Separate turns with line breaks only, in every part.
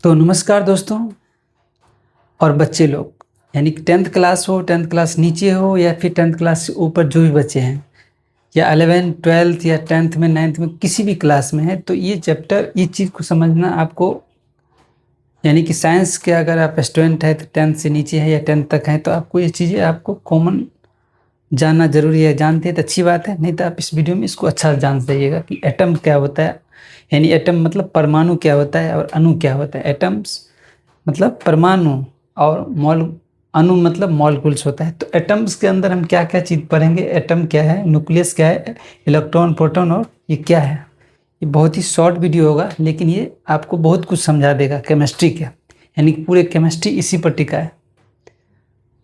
तो नमस्कार दोस्तों और बच्चे लोग, यानी कि 10th क्लास हो, 10th क्लास नीचे हो या फिर 10th क्लास से ऊपर जो भी बच्चे हैं, या 11th 12th या 10th में 9th में किसी भी क्लास में है, तो ये चैप्टर, ये चीज़ को समझना आपको, यानी कि साइंस के अगर आप स्टूडेंट है तो 10th से नीचे है या 10th तक है, तो आपको ये चीज़ें आपको कॉमन जानना जरूरी है। जानते हैं तो अच्छी बात है, नहीं तो आप इस वीडियो में इसको अच्छा जान जाइएगा कि एटम क्या होता है। यानी एटम मतलब परमाणु क्या होता है और अणु क्या होता है। एटम्स मतलब परमाणु और अणु मतलब मॉलिक्यूल्स होता है। तो एटम्स के अंदर हम क्या क्या चीज़ पढ़ेंगे, एटम क्या है, न्यूक्लियस क्या है, इलेक्ट्रॉन प्रोटॉन और ये क्या है। ये बहुत ही शॉर्ट वीडियो होगा, लेकिन ये आपको बहुत कुछ समझा देगा। केमिस्ट्री क्या, यानी कि पूरे केमिस्ट्री इसी पर टिका है।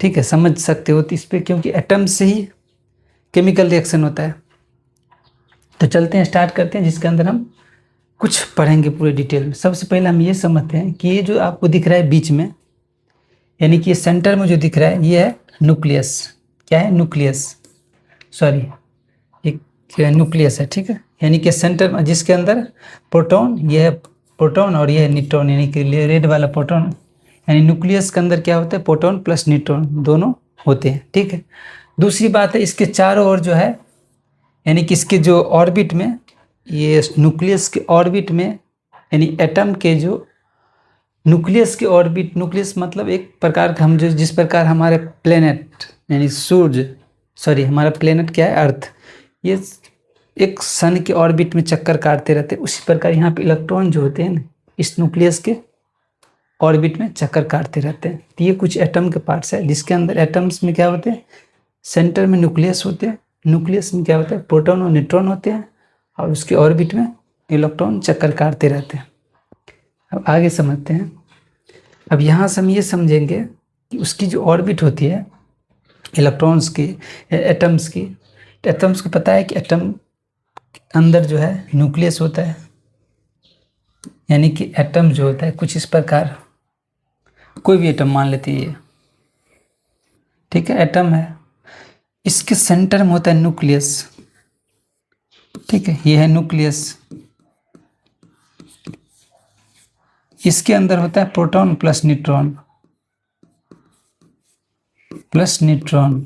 ठीक है, समझ सकते हो तो इस पर, क्योंकि एटम से ही केमिकल रिएक्शन होता है। तो चलते हैं, स्टार्ट करते हैं, जिसके अंदर हम कुछ पढ़ेंगे पूरे डिटेल में। सबसे पहले हम ये समझते हैं कि ये जो आपको दिख रहा है बीच में, यानी कि ये सेंटर में जो दिख रहा है ये है न्यूक्लियस। क्या है? न्यूक्लियस, सॉरी, एक न्यूक्लियस है। ठीक है, यानी कि सेंटर में जिसके अंदर प्रोटॉन, ये है प्रोटॉन और ये है न्यूट्रॉन, यानी कि रेड वाला प्रोटॉन। यानी न्यूक्लियस के अंदर क्या होता है, प्रोटॉन प्लस न्यूट्रॉन दोनों होते हैं। ठीक है, दूसरी बात है इसके चारों ओर जो है, यानी कि इसके जो ऑर्बिट में, ये न्यूक्लियस के ऑर्बिट में, यानी एटम के जो न्यूक्लियस के ऑर्बिट, न्यूक्लियस मतलब एक प्रकार का, हम जो जिस प्रकार हमारे प्लेनेट यानी सूर्य, सॉरी हमारा प्लेनेट क्या है, अर्थ, ये एक सन के ऑर्बिट में चक्कर काटते रहते हैं, उसी प्रकार यहाँ पे इलेक्ट्रॉन जो होते हैं ना, इस न्यूक्लियस के ऑर्बिट में चक्कर काटते रहते हैं। तो ये कुछ एटम के पार्ट्स है, जिसके अंदर एटम्स में क्या होते हैं, सेंटर में न्यूक्लियस होते हैं, न्यूक्लियस में क्या होता है, प्रोटॉन और न्यूट्रॉन होते हैं, और उसके ऑर्बिट में इलेक्ट्रॉन चक्कर काटते रहते हैं। अब आगे समझते हैं। अब यहाँ से हम ये समझेंगे कि उसकी जो ऑर्बिट होती है इलेक्ट्रॉन्स की, एटम्स की, एटम्स को पता है कि एटम के अंदर जो है न्यूक्लियस होता है। यानी कि एटम जो होता है कुछ इस प्रकार, कोई भी एटम मान लेते हैं, ठीक है, एटम है, इसके सेंटर में होता है न्यूक्लियस। ठीक है, ये है न्यूक्लियस, इसके अंदर होता है proton plus neutron, plus neutron.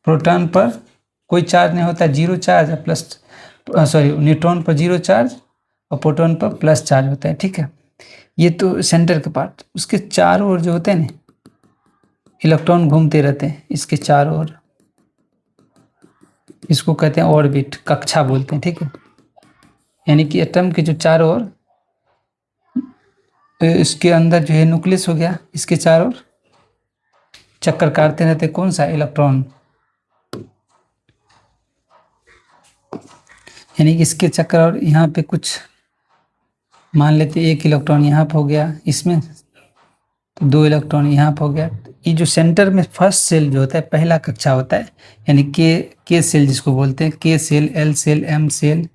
Proton पर कोई चार्ज नहीं होता, zero charge, plus, sorry, neutron पर जीरो चार्ज और प्रोटॉन पर प्लस चार्ज होता है। ठीक है, ये तो सेंटर के पार्ट। उसके चारों ओर जो होते हैं ना, इलेक्ट्रॉन घूमते रहते हैं इसके चारों ओर, इसको कहते हैं ऑर्बिट, कक्षा बोलते हैं। ठीक है, यानी कि एटम के जो चारों ओर, इसके अंदर जो है न्यूक्लियस हो गया, इसके चारों ओर चक्कर काटते रहते, कौन सा, इलेक्ट्रॉन। यानी कि इसके चक्कर, और यहाँ पे कुछ मान लेते, एक इलेक्ट्रॉन यहाँ पे हो गया, इसमें तो दो इलेक्ट्रॉन यहाँ पे हो गया। ये जो सेंटर में फर्स्ट सेल जो होता है, पहला कक्षा होता है, यानी के सेल जिसको बोलते हैं, K shell, L shell, M shell,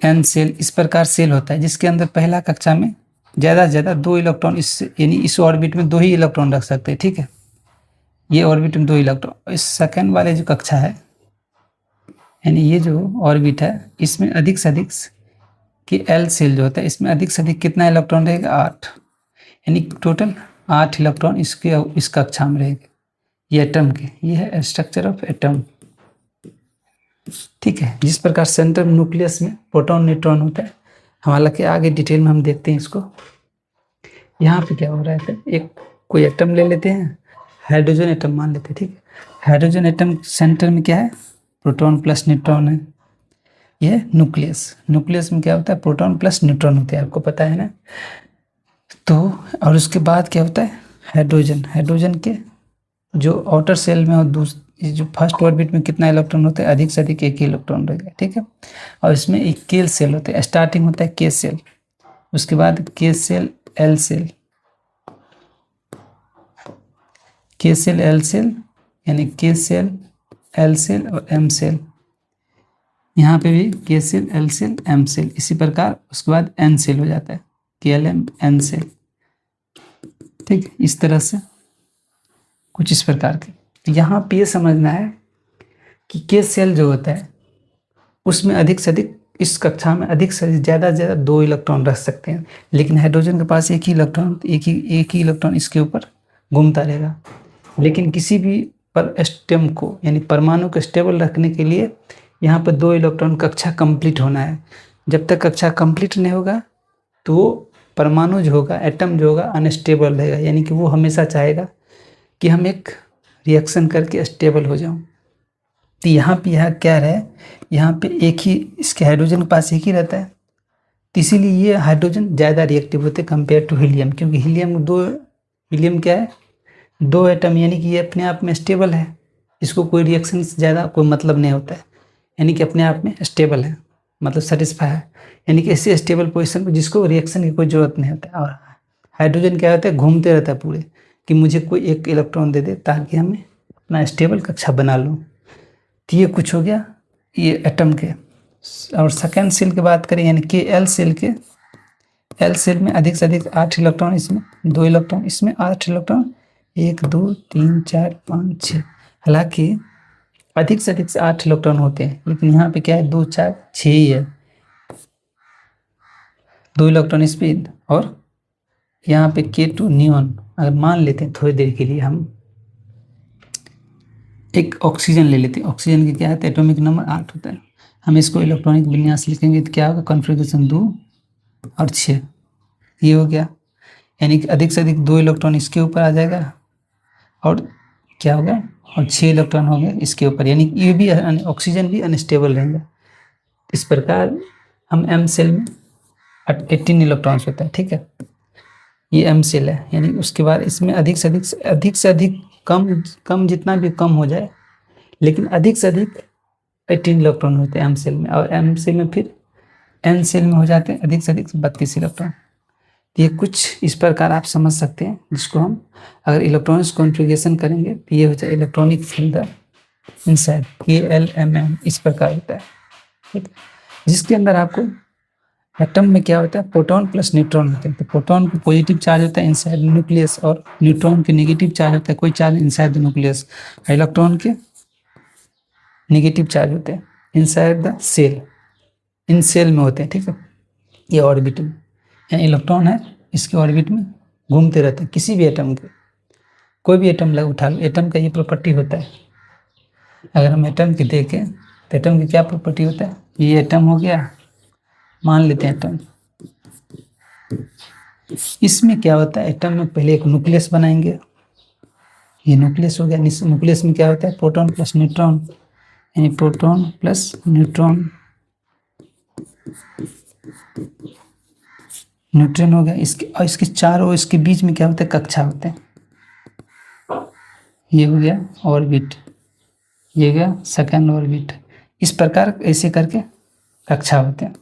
N shell, इस प्रकार सेल होता है, जिसके अंदर पहला कक्षा में ज़्यादा से ज़्यादा दो इलेक्ट्रॉन, इस यानी इस ऑर्बिट में दो ही इलेक्ट्रॉन रख सकते हैं। ठीक है, ये ऑर्बिट में दो इलेक्ट्रॉन। इस सेकेंड वाले जो कक्षा है, यानी ये जो ऑर्बिट है, इसमें अधिक से अधिक, कि एल सेल जो होता है, इसमें अधिक से अधिक कितना इलेक्ट्रॉन रहेगा, 8, यानी टोटल 8 इलेक्ट्रॉन इसके इस कक्षा में रहेगा। ये एटम के, ये है स्ट्रक्चर ऑफ एटम। ठीक है, जिस प्रकार सेंटर न्यूक्लियस में प्रोटॉन न्यूट्रॉन होता है, हालांकि आगे डिटेल में हम देखते हैं इसको। यहाँ पे क्या हो रहा है, एक कोई एटम ले लेते हैं, हाइड्रोजन एटम मान लेते हैं। ठीक है, हाइड्रोजन एटम सेंटर में क्या है, प्रोटॉन प्लस न्यूट्रॉन है। यह न्यूक्लियस, न्यूक्लियस में क्या होता है, प्रोटॉन प्लस न्यूट्रॉन होते हैं, आपको पता है ना। तो और उसके बाद क्या होता है, हाइड्रोजन, हाइड्रोजन के जो आउटर सेल में, और जो फर्स्ट ऑर्बिट में कितना इलेक्ट्रॉन होता है, अधिक से अधिक एक ही इलेक्ट्रॉन रहेगा। ठीक है, और इसमें एक के सेल होता है, स्टार्टिंग होता है के सेल, उसके बाद K shell, L shell, K shell, L shell, यानी के सेल, एल सेल और एम सेल। यहाँ पे भी K shell, L shell, M shell, इसी प्रकार उसके बाद एन सेल हो जाता है, के एल एम एन सेल। ठीक, इस तरह से कुछ इस प्रकार के। तो यहाँ पे ये समझना है कि के सेल जो होता है उसमें अधिक से अधिक इस कक्षा में अधिक से ज़्यादा से ज़्यादा 2 इलेक्ट्रॉन रख सकते हैं, लेकिन हाइड्रोजन के पास एक ही इलेक्ट्रॉन इसके ऊपर घूमता रहेगा। लेकिन किसी भी पर स्टेम को यानी परमाणु को स्टेबल रखने के लिए यहाँ पर 2 इलेक्ट्रॉन कक्षा कंप्लीट होना है। जब तक कक्षा कंप्लीट नहीं होगा तो वो परमाणु जो होगा, एटम जो होगा, अनस्टेबल रहेगा, यानी कि वो हमेशा चाहेगा कि हम एक रिएक्शन करके स्टेबल हो जाऊं। तो यहाँ पे यह क्या है, यहाँ पे एक ही इसके हाइड्रोजन के पास एक ही रहता है, तो इसीलिए ये हाइड्रोजन ज़्यादा रिएक्टिव होते हैं कंपेयर टू हीलियम, क्योंकि हीलियम क्या है, 2 एटम, यानी कि ये अपने आप में स्टेबल है, इसको कोई रिएक्शन से ज़्यादा कोई मतलब नहीं होता है, यानी कि अपने आप में स्टेबल है, मतलब सेटिस्फाई है, यानी कि ऐसी स्टेबल पोजीशन पर जिसको रिएक्शन की कोई ज़रूरत नहीं होता है। और हाइड्रोजन क्या होता है, घूमते रहता है पूरे, कि मुझे कोई एक इलेक्ट्रॉन दे दे ताकि हमें अपना स्टेबल कक्षा बना लूँ। तो ये कुछ हो गया ये एटम के। और सेकेंड सेल की बात करें, यानी कि एल सेल में अधिक से अधिक 8 इलेक्ट्रॉन, इसमें 2 इलेक्ट्रॉन, इसमें 8 इलेक्ट्रॉन, 1 2 3 4 5 6। हालांकि अधिक से अधिक 8 इलेक्ट्रॉन होते हैं, लेकिन यहाँ पे क्या है, 2 4 6 ही है, 2 इलेक्ट्रॉन स्पीड। और यहाँ पे K2 नियॉन, अगर मान लेते हैं थोड़ी देर के लिए हम एक ऑक्सीजन ले लेते हैं, ऑक्सीजन की क्या है, एटॉमिक नंबर 8 होता है, हम इसको इलेक्ट्रॉनिक विन्यास लिखेंगे तो क्या होगा, कॉन्फ़िगरेशन 2 और 6, ये हो गया, यानी कि अधिक से अधिक 2 इलेक्ट्रॉन इसके ऊपर आ जाएगा और क्या होगा, और 6 इलेक्ट्रॉन हो गए इसके ऊपर, यानी कि ये भी ऑक्सीजन भी अनस्टेबल रहेगा। इस प्रकार हम एम सेल में 18 इलेक्ट्रॉन्स होता है, ठीक है, ये एम सेल है। यानी उसके बाद इसमें अधिक से अधिक कम जितना भी कम हो जाए, लेकिन अधिक से अधिक 18 इलेक्ट्रॉन होते हैं एम सेल में, और एम सेल में फिर एन सेल में हो जाते हैं अधिक से अधिक 32 इलेक्ट्रॉन। ये कुछ इस प्रकार आप समझ सकते हैं, जिसको हम अगर इलेक्ट्रॉनिक्स कॉन्फ़िगरेशन करेंगे तो ये हो जाए इलेक्ट्रॉनिक फील्ड इनसाइड, KLMN इस प्रकार होता है, ठीक, जिसके अंदर आपको एटम में क्या होता है, प्रोटॉन प्लस न्यूट्रॉन होते हैं। तो प्रोटॉन को पॉजिटिव चार्ज होता है इनसाइड न्यूक्लियस, और न्यूट्रॉन के नेगेटिव चार्ज होता है, कोई charge inside the nucleus, electron के नेगेटिव चार्ज होते हैं इनसाइड द सेल, इन सेल में होते हैं, ठीक है। ये ऑर्बिट में यानी इलेक्ट्रॉन है, इसके ऑर्बिट में घूमते रहते हैं। किसी भी एटम के, कोई भी एटम उठा लो, एटम का ये प्रॉपर्टी होता है। अगर हम एटम की देखें तो एटम की क्या प्रॉपर्टी होता है, ये एटम हो गया, मान लेते हैं एटम, इसमें क्या होता है, एटम में पहले एक न्यूक्लियस बनाएंगे, ये न्यूक्लियस हो गया, न्यूक्लियस में क्या होता है, प्रोटॉन प्लस न्यूट्रॉन, यानी प्रोटॉन प्लस न्यूट्रॉन न्यूट्रॉन हो गया इसके, और इसके चारों, इसके बीच में क्या होता है, कक्षा होते हैं, ये हो गया ऑर्बिट, ये हो गया सेकंड ऑर्बिट, इस प्रकार ऐसे करके कक्षा होते हैं।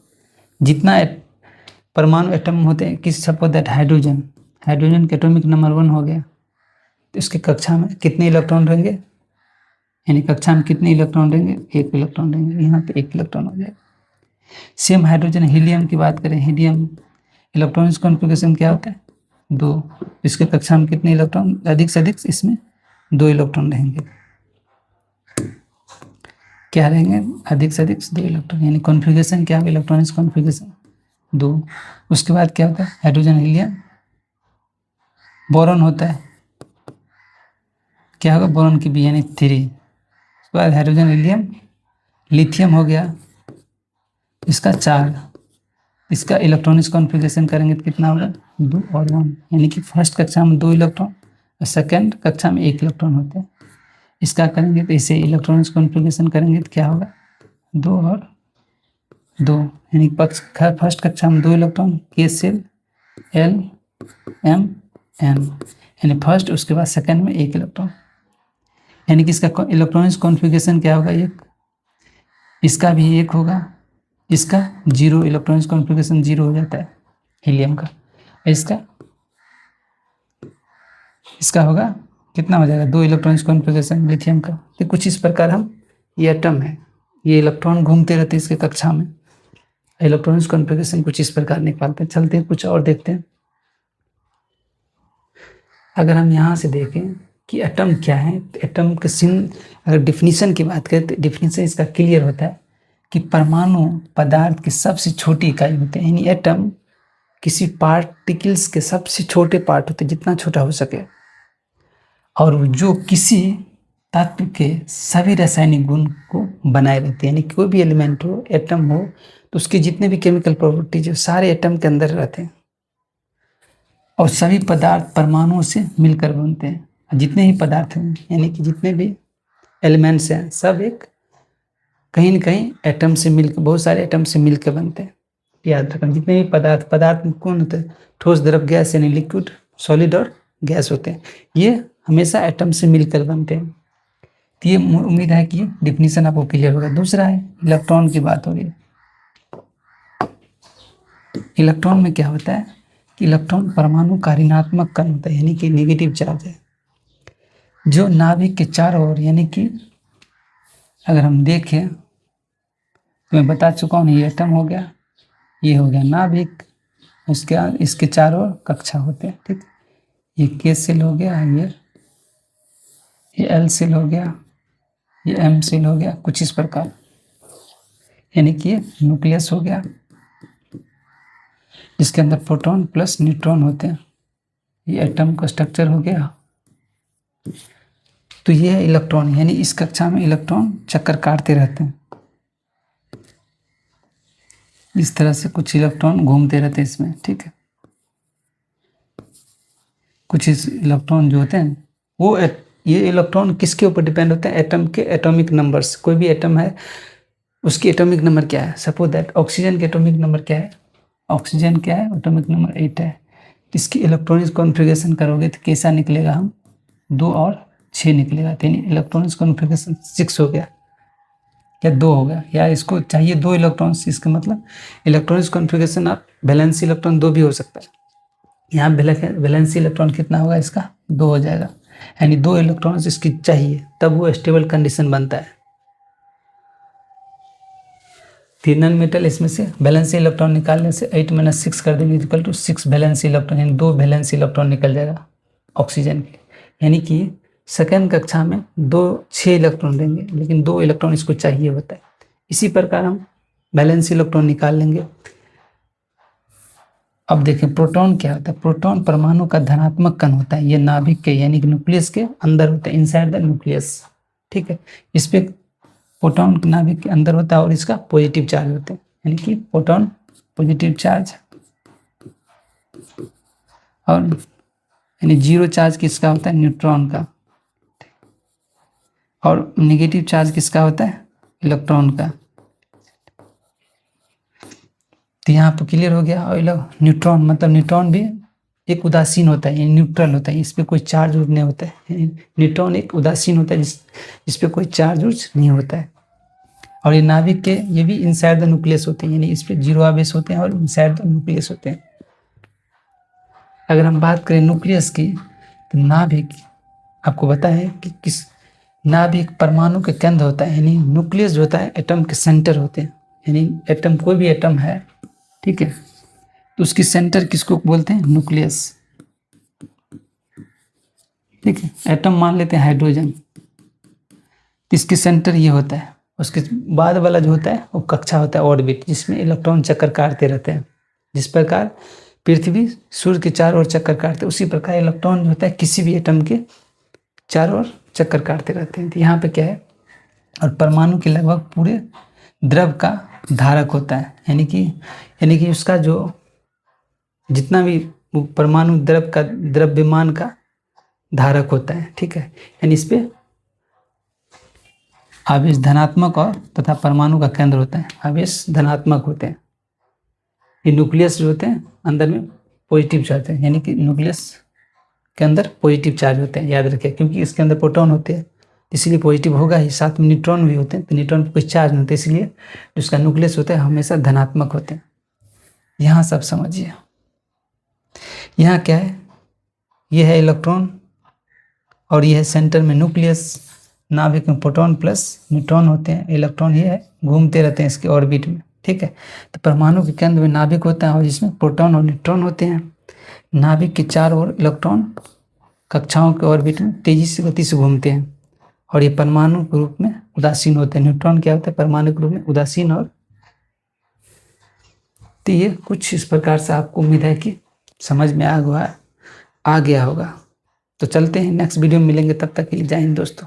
जितना परमाणु एटम होते हैं, किस सपोज दैट हाइड्रोजन के एटॉमिक नंबर 1 हो गया, तो इसके कक्षा में कितने इलेक्ट्रॉन रहेंगे, यानी कक्षा में कितने इलेक्ट्रॉन रहेंगे, 1 इलेक्ट्रॉन रहेंगे, यहाँ पे 1 इलेक्ट्रॉन हो जाएगा। सेम हाइड्रोजन हीलियम की बात करें, हीलियम इलेक्ट्रॉनिक्स कॉन्फ़िगरेशन क्या होता है, 2, इसके कक्षा में कितने इलेक्ट्रॉन, अधिक से अधिक इसमें 2 इलेक्ट्रॉन रहेंगे, क्या रहेंगे, अधिक से अधिक 2 इलेक्ट्रॉन, यानी कॉन्फ़िगरेशन क्या होगा, इलेक्ट्रॉनिक्स कॉन्फ़िगरेशन 2। उसके बाद क्या होता है, हाइड्रोजन हीलियम, बोरॉन होता है, क्या होगा, बोरॉन की बी यानी 3। उसके बाद हाइड्रोजन हीलियम, लिथियम हो गया, इसका 4, इसका इलेक्ट्रॉनिक्स कॉन्फ़िगरेशन करेंगे तो कितना होगा, 2 और 1, यानी कि फर्स्ट कक्षा में 2 इलेक्ट्रॉन और सेकेंड कक्षा में 1 इलेक्ट्रॉन होते हैं। इसका करेंगे तो इसे इलेक्ट्रॉनिक्स कॉन्फ़िगरेशन करेंगे तो क्या होगा, 2 और 2, यानी फर्स्ट कक्षा में 2 electron, K shell L M N, यानी फर्स्ट, उसके बाद सेकेंड में 1 इलेक्ट्रॉन, यानी कि इसका इलेक्ट्रॉनिक्स कॉन्फ़िगरेशन क्या होगा, 1, इसका भी 1 होगा, इसका 0, इलेक्ट्रॉनिक्स कॉन्फ़िगरेशन 0 हो जाता है हीलियम का, इसका होगा कितना हो जाएगा, 2 इलेक्ट्रॉनिक्स कॉन्फ़िगरेशन लिथियम का। तो कुछ इस प्रकार हम, ये एटम है, ये इलेक्ट्रॉन घूमते रहते हैं इसके कक्षा में, इलेक्ट्रॉनिक्स कॉन्फ़िगरेशन कुछ इस प्रकार निकालते हैं। चलते हैं कुछ और देखते हैं। अगर हम यहाँ से देखें कि एटम क्या है, तो एटम के अगर डिफिनीशन की बात करें तो डिफिनीशन इसका क्लियर होता है कि परमाणु पदार्थ की सबसे छोटी इकाई होते हैं, यानी एटम किसी पार्टिकल्स के सबसे छोटे पार्ट होते हैं, जितना छोटा हो सके, और जो किसी तत्व के सभी रासायनिक गुण को बनाए रहते हैं। यानी कोई भी एलिमेंट हो, एटम हो, तो उसके जितने भी केमिकल प्रॉपर्टीज हो सारे एटम के अंदर रहते हैं, और सभी पदार्थ परमाणुओं से मिलकर बनते हैं। जितने ही पदार्थ हैं, यानी कि जितने भी एलिमेंट्स हैं, सब एक कहीं न कहीं एटम से मिलकर, बहुत सारे एटम से मिलकर बनते हैं। याद रखना, जितने भी पदार्थ में कौन होते हैं? ठोस, द्रव, गैस, यानी लिक्विड, सॉलिड और गैस होते हैं। ये हमेशा एटम से मिलकर बनते हैं। तो ये उम्मीद है कि डिफिनीशन आपको क्लियर होगा। दूसरा है इलेक्ट्रॉन की बात हो रही है। इलेक्ट्रॉन में क्या होता है कि इलेक्ट्रॉन परमाणु का ऋणात्मक कण होता है, यानी कि नेगेटिव चार्ज है, जो नाभिक के चारों ओर, यानी कि अगर हम देखें तो मैं बता चुका हूँ, ये एटम हो गया, ये हो गया नाभिक, उसके इसके चारों ओर कक्षा होते हैं। ठीक, ये के सेल हो गया, ये एल सेल हो गया, ये एम सेल हो गया, कुछ इस प्रकार, यानी कि ये न्यूक्लियस हो गया, जिसके अंदर प्रोटॉन प्लस न्यूट्रॉन होते हैं। ये एटम का स्ट्रक्चर हो गया। तो ये है इलेक्ट्रॉन, यानी इस कक्षा में इलेक्ट्रॉन चक्कर काटते रहते हैं। इस तरह से कुछ इलेक्ट्रॉन घूमते रहते हैं इसमें। ठीक है, कुछ इस इलेक्ट्रॉन जो होते हैं वो ये इलेक्ट्रॉन किसके ऊपर डिपेंड होते हैं? एटम के एटॉमिक नंबर्स। कोई भी एटम है, उसकी एटॉमिक नंबर क्या है? सपोज दैट ऑक्सीजन के एटॉमिक नंबर क्या है? ऑक्सीजन क्या है? एटॉमिक नंबर 8 है। इसकी इलेक्ट्रॉनिक कॉन्फ़िगरेशन करोगे तो कैसा निकलेगा? हम 2 और 6 निकलेगा, यानी इलेक्ट्रॉनिक कॉन्फ़िगरेशन 6 हो गया या 2 हो गया, या इसको चाहिए 2 इलेक्ट्रॉन्स। इसका मतलब इलेक्ट्रॉनिक कॉन्फ़िगरेशन आप वैलेंसी इलेक्ट्रॉन 2 भी हो सकता है। यहाँ वैलेंसी इलेक्ट्रॉन कितना होगा? इसका 2 हो जाएगा, यानी 2 इलेक्ट्रॉन्स इसकी चाहिए, तब वो स्टेबल कंडीशन बनता है। 3 नन मेटल, इसमें से वैलेंसी इलेक्ट्रॉन निकालने से 8 - 6 कर देंगे इक्वल टू 6 वैलेंसी इलेक्ट्रॉन, यानी 2 वैलेंसी इलेक्ट्रॉन निकल जाएगा ऑक्सीजन के। यानी कि सेकेंड कक्षा में 6 इलेक्ट्रॉन देंगे, लेकिन 2 इलेक्ट्रॉन इसको चाहिए होता है। इसी प्रकार हम वैलेंसी इलेक्ट्रॉन निकाल लेंगे। अब देखें प्रोटॉन क्या होता है। प्रोटॉन परमाणु का धनात्मक कण होता है। ये नाभिक के यानी कि न्यूक्लियस के अंदर होता है, इनसाइड द न्यूक्लियस। ठीक है, इस पे प्रोटॉन नाभिक के अंदर होता है और इसका पॉजिटिव चार्ज होते हैं, यानी कि प्रोटॉन पॉजिटिव चार्ज, और यानी 0 चार्ज किसका होता है? न्यूट्रॉन का। और नेगेटिव चार्ज किसका होता है? इलेक्ट्रॉन का। तो यहाँ पर क्लियर हो गया। और न्यूट्रॉन मतलब न्यूट्रॉन भी एक उदासीन होता है, न्यूट्रल होता है, इस पर कोई चार्ज उर्ज नहीं होता है। न्यूट्रॉन एक उदासीन होता है जिस पे कोई चार्ज उर्ज नहीं होता है। और ये नाभिक के ये भी इनसाइड द न्यूक्लियस होते हैं, यानी इस पे 0 आवेश होते हैं और इनसाइड द न्यूक्लियस होते हैं। अगर हम बात करें न्यूक्लियस की, तो नाभिक आपको पता है कि किस नाभिक परमाणु के केंद्र होता है, यानी न्यूक्लियस जो होता है एटम के सेंटर होते हैं। यानी एटम, कोई भी एटम है, ठीक है, तो उसकी सेंटर किसको बोलते हैं? न्यूक्लियस। ठीक है, एटम मान लेते हैं हाइड्रोजन, इसकी सेंटर ये होता है। उसके बाद वाला जो होता है वो कक्षा होता है ऑर्बिट, जिसमें इलेक्ट्रॉन चक्कर काटते रहते हैं। जिस प्रकार पृथ्वी सूर्य के चारों ओर चक्कर काटते हैं, उसी प्रकार इलेक्ट्रॉन जो होता है किसी भी एटम के चारों ओर चक्कर काटते रहते हैं। तो यहाँ पे क्या है, और परमाणु के लगभग पूरे द्रव का धारक होता है, यानी कि उसका जो जितना भी परमाणु द्रव का द्रव्यमान का धारक होता है। ठीक है, यानी इस पे आवेश धनात्मक और तथा परमाणु का केंद्र होता है, आवेश धनात्मक होते हैं। ये न्यूक्लियस जो होते हैं अंदर में पॉजिटिव चार्ज है, यानी कि न्यूक्लियस के अंदर पॉजिटिव चार्ज होते हैं। याद रखें, क्योंकि इसके अंदर प्रोटॉन होते हैं इसलिए पॉजिटिव होगा ही, साथ में न्यूट्रॉन भी होते हैं, तो न्यूट्रॉन पर कोई चार्ज नहीं होता, इसलिए जिसका न्यूक्लियस होता है हमेशा धनात्मक होते हैं। यहाँ सब समझिए। यहाँ क्या है, ये है इलेक्ट्रॉन और ये है सेंटर में न्यूक्लियस। नाभिक में प्रोटॉन प्लस न्यूट्रॉन होते हैं, इलेक्ट्रॉन ये है घूमते रहते हैं इसके ऑर्बिट में। ठीक है, तो परमाणु के केंद्र में नाभिक होता है और जिसमें प्रोटॉन और न्यूट्रॉन होते हैं। नाभिक के चारों ओर इलेक्ट्रॉन कक्षाओं के ऑर्बिट में तेजी से गति से घूमते हैं और ये परमाणु के रूप में उदासीन होते हैं। न्यूट्रॉन क्या होता है? परमाणु के रूप में उदासीन। और तो ये कुछ इस प्रकार से आपको उम्मीद है कि समझ में आ गया होगा। तो चलते हैं, नेक्स्ट वीडियो में मिलेंगे, तब तक के लिए जय हिंद दोस्तों।